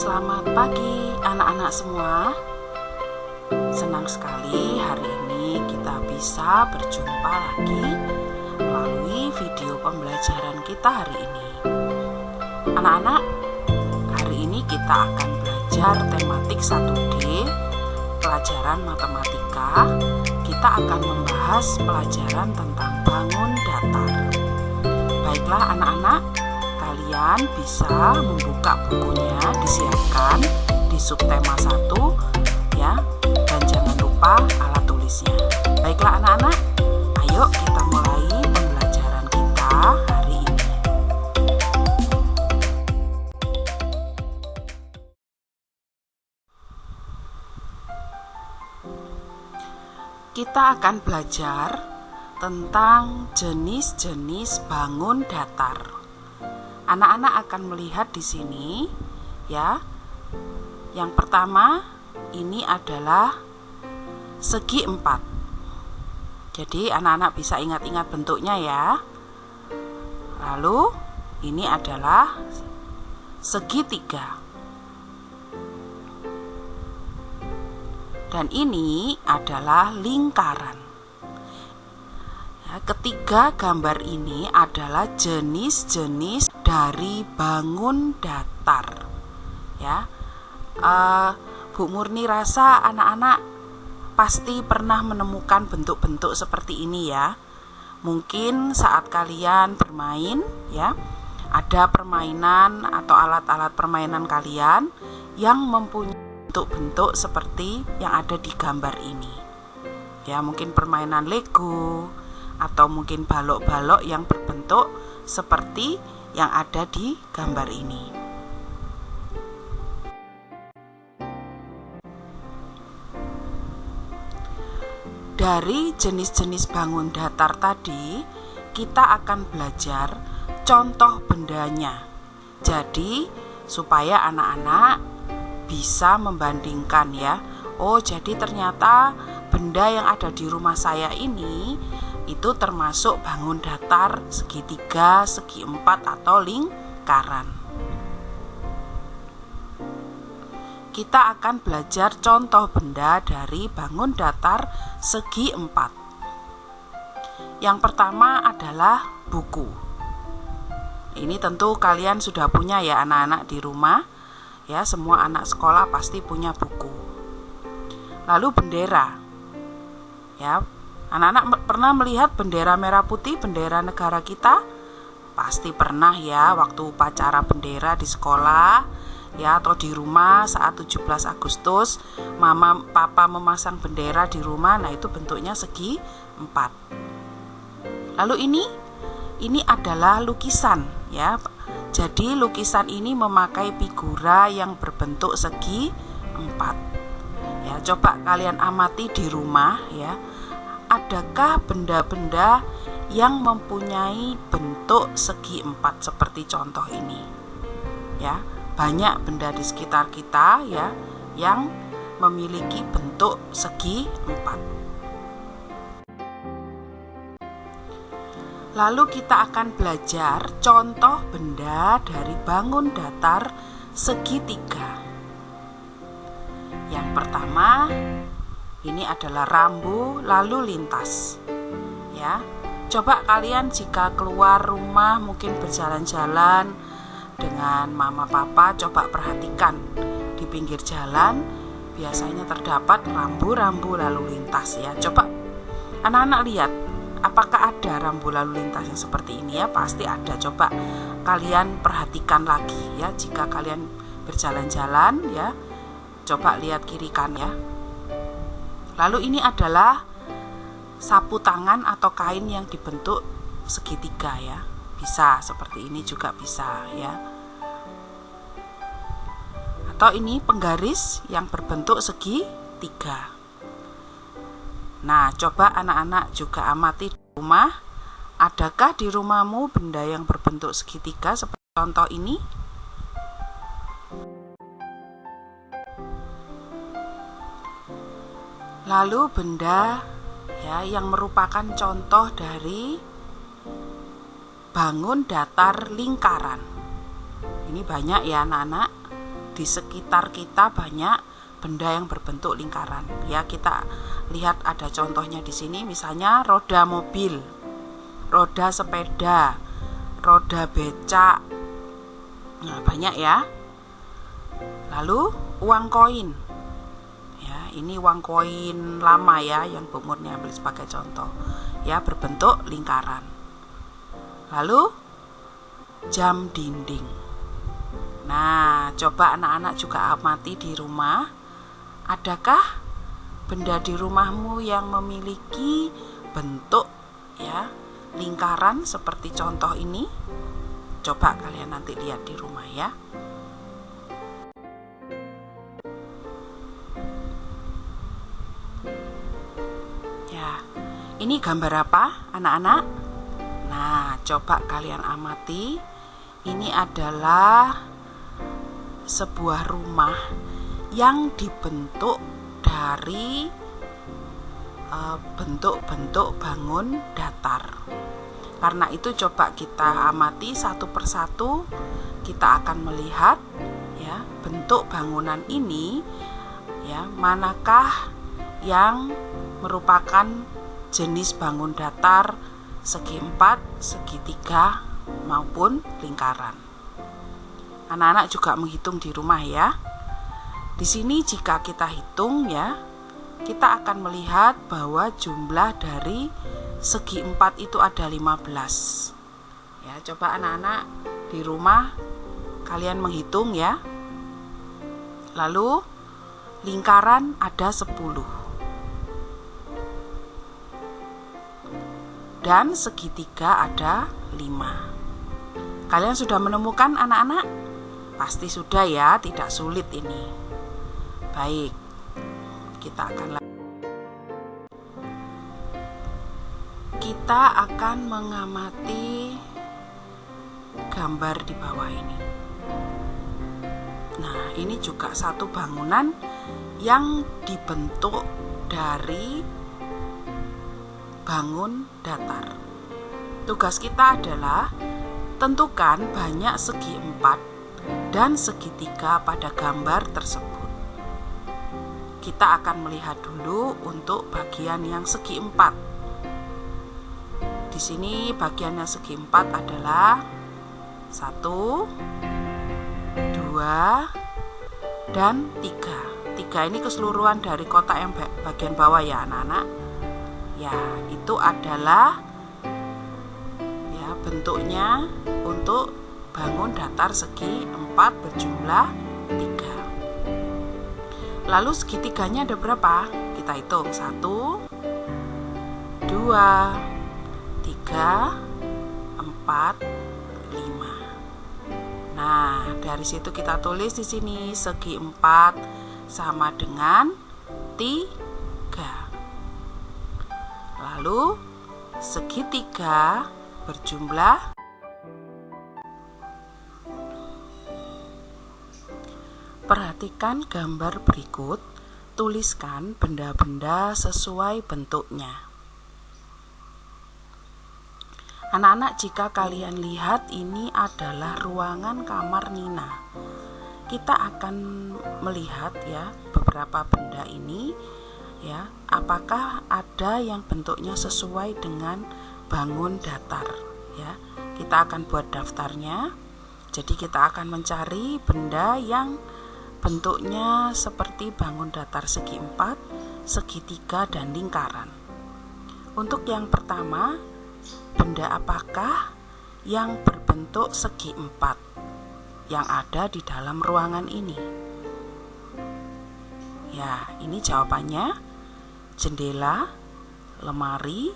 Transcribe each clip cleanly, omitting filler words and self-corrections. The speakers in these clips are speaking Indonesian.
Selamat pagi anak-anak semua. Senang sekali hari ini kita bisa berjumpa lagi melalui video pembelajaran kita hari ini. Anak-anak, hari ini kita akan belajar tematik 1D, pelajaran matematika. Kita akan membahas pelajaran tentang bangun datar. Baiklah anak-anak, kalian bisa membuka bukunya, disiapkan di subtema 1 ya, dan jangan lupa alat tulisnya. Baiklah anak-anak, ayo kita mulai pembelajaran kita hari ini. Kita akan belajar tentang jenis-jenis bangun datar. Anak-anak akan melihat di sini ya. Yang pertama ini adalah segi 4. Jadi anak-anak bisa ingat-ingat bentuknya ya. Lalu ini adalah segi 3. Dan ini adalah lingkaran. Ketiga gambar ini adalah jenis-jenis dari bangun datar ya. Bu Murni rasa anak-anak pasti pernah menemukan bentuk-bentuk seperti ini ya. Mungkin saat kalian bermain ya, ada permainan atau alat-alat permainan kalian yang mempunyai bentuk-bentuk seperti yang ada di gambar ini ya. Mungkin permainan Lego atau mungkin balok-balok yang berbentuk seperti yang ada di gambar ini. Dari jenis-jenis bangun datar tadi, kita akan belajar contoh bendanya. Jadi, supaya anak-anak bisa membandingkan ya. Oh, jadi ternyata benda yang ada di rumah saya ini itu termasuk bangun datar segi 3, segi 4 atau lingkaran. Kita akan belajar contoh benda dari bangun datar segi 4. Yang pertama adalah buku. Ini tentu kalian sudah punya ya anak-anak di rumah. Ya, semua anak sekolah pasti punya buku. Lalu bendera. Ya, anak-anak pernah melihat bendera merah putih, bendera negara kita? Pasti pernah ya, waktu upacara bendera di sekolah ya, atau di rumah saat 17 Agustus mama papa memasang bendera di rumah. Nah, itu bentuknya segi 4. Lalu ini adalah lukisan ya. Jadi lukisan ini memakai figura yang berbentuk segi 4 ya. Coba kalian amati di rumah ya. Adakah benda-benda yang mempunyai bentuk segi 4 seperti contoh ini ya? Banyak benda di sekitar kita ya yang memiliki bentuk segi 4. Lalu kita akan belajar contoh benda dari bangun datar segi 3. Yang pertama, ini adalah rambu lalu lintas ya. Coba kalian jika keluar rumah mungkin berjalan-jalan dengan mama papa, coba perhatikan di pinggir jalan biasanya terdapat rambu-rambu lalu lintas ya. Coba anak-anak lihat, apakah ada rambu lalu lintas yang seperti ini ya? Pasti ada. Coba kalian perhatikan lagi ya, jika kalian berjalan-jalan ya, coba lihat kiri kanan ya. Lalu ini adalah sapu tangan atau kain yang dibentuk segitiga ya. Bisa seperti ini juga bisa ya. Atau ini penggaris yang berbentuk segi 3. Nah, coba anak-anak juga amati di rumah. Adakah di rumahmu benda yang berbentuk segitiga seperti contoh ini? Lalu benda ya yang merupakan contoh dari bangun datar lingkaran. Ini banyak ya anak-anak. di sekitar kita banyak benda yang berbentuk lingkaran. Ya, kita lihat ada contohnya di sini, misalnya roda mobil, roda sepeda, roda becak. Nah, banyak ya. Lalu uang koin. Ya, ini uang koin lama ya yang Bu Murni ambil sebagai contoh. Ya, berbentuk lingkaran. Lalu jam dinding. Nah, coba anak-anak juga amati di rumah. Adakah benda di rumahmu yang memiliki bentuk ya lingkaran seperti contoh ini? Coba kalian nanti lihat di rumah ya. Ya, ini gambar apa anak-anak? Nah, coba kalian amati. Ini adalah sebuah rumah yang dibentuk dari bentuk-bentuk bangun datar. Karena itu coba kita amati satu persatu, kita akan melihat ya bentuk bangunan ini ya, manakah yang merupakan jenis bangun datar segi empat, segitiga maupun lingkaran. Anak-anak juga menghitung di rumah ya. Di sini jika kita hitung ya, kita akan melihat bahwa jumlah dari segi empat itu ada 15. Ya, coba anak-anak di rumah kalian menghitung ya. Lalu lingkaran ada 10. Dan segitiga ada 5. Kalian sudah menemukan anak-anak? Pasti sudah ya, tidak sulit ini. Baik, kita akan mengamati gambar di bawah ini. Nah, ini juga satu bangunan yang dibentuk dari bangun datar. Tugas kita adalah tentukan banyak segi empat dan segitiga pada gambar tersebut. Kita akan melihat dulu untuk bagian yang segi empat. Di sini bagian yang segi empat adalah 1, 2, dan 3. 3 ini keseluruhan dari kotak yang bagian bawah ya anak-anak. Ya, itu adalah ya bentuknya untuk bangun datar segi 4 berjumlah 3. Lalu segitiganya ada berapa? Kita hitung 1, 2, 3, 4, 5. Nah, dari situ kita tulis di sini segi 4 sama dengan 3. Lalu segitiga berjumlah. Perhatikan gambar berikut, tuliskan benda-benda sesuai bentuknya. Anak-anak, jika kalian lihat ini adalah ruangan kamar Nina. Kita akan melihat ya beberapa benda ini ya, apakah ada yang bentuknya sesuai dengan bangun datar ya. Kita akan buat daftarnya. Jadi kita akan mencari benda yang bentuknya seperti bangun datar segi 4, segitiga, dan lingkaran. Untuk yang pertama, benda apakah yang berbentuk segi 4 yang ada di dalam ruangan ini? Ya, ini jawabannya: jendela, lemari,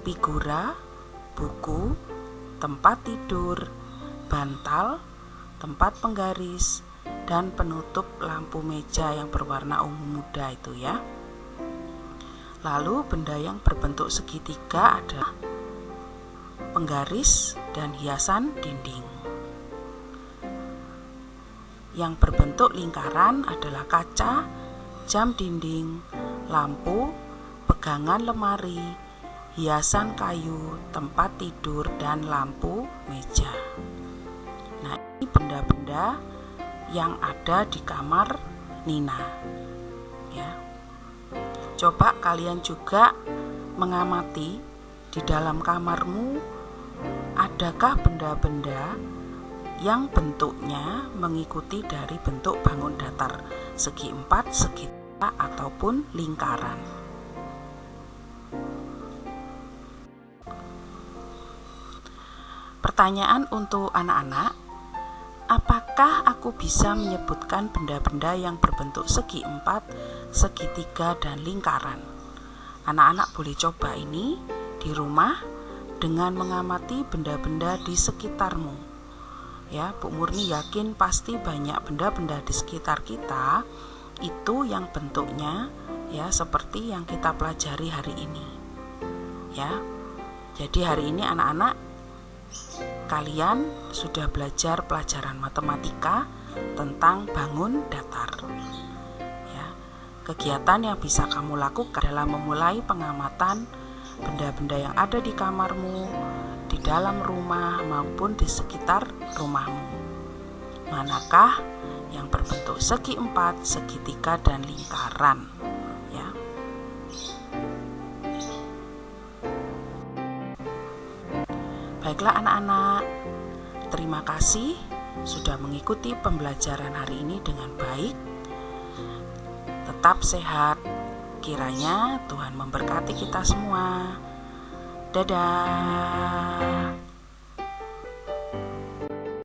figura, buku, tempat tidur, bantal, tempat penggaris, dan penutup lampu meja yang berwarna ungu muda itu ya. Lalu benda yang berbentuk segitiga adalah penggaris dan hiasan dinding. Yang berbentuk lingkaran adalah kaca, jam dinding, lampu, pegangan lemari, hiasan kayu, tempat tidur, dan lampu meja. Nah, ini benda-benda yang ada di kamar Nina. Ya. Coba kalian juga mengamati di dalam kamarmu, adakah benda-benda yang bentuknya mengikuti dari bentuk bangun datar, segi 4, segi 3, ataupun lingkaran. Pertanyaan untuk anak-anak, apakah aku bisa menyebutkan benda-benda yang berbentuk segi 4, segi 3, dan lingkaran? Anak-anak boleh coba ini di rumah dengan mengamati benda-benda di sekitarmu. Ya, Bu Murni yakin pasti banyak benda-benda di sekitar kita itu yang bentuknya ya seperti yang kita pelajari hari ini. Ya. Jadi hari ini anak-anak kalian sudah belajar pelajaran matematika tentang bangun datar. Ya. Kegiatan yang bisa kamu lakukan adalah memulai pengamatan benda-benda yang ada di kamarmu, di dalam rumah maupun di sekitar rumahmu. Manakah yang berbentuk segi 4, segi 3, dan lingkaran? Ya. Baiklah anak-anak, terima kasih sudah mengikuti pembelajaran hari ini dengan baik. Tetap sehat. Kiranya Tuhan memberkati kita semua. Dadah.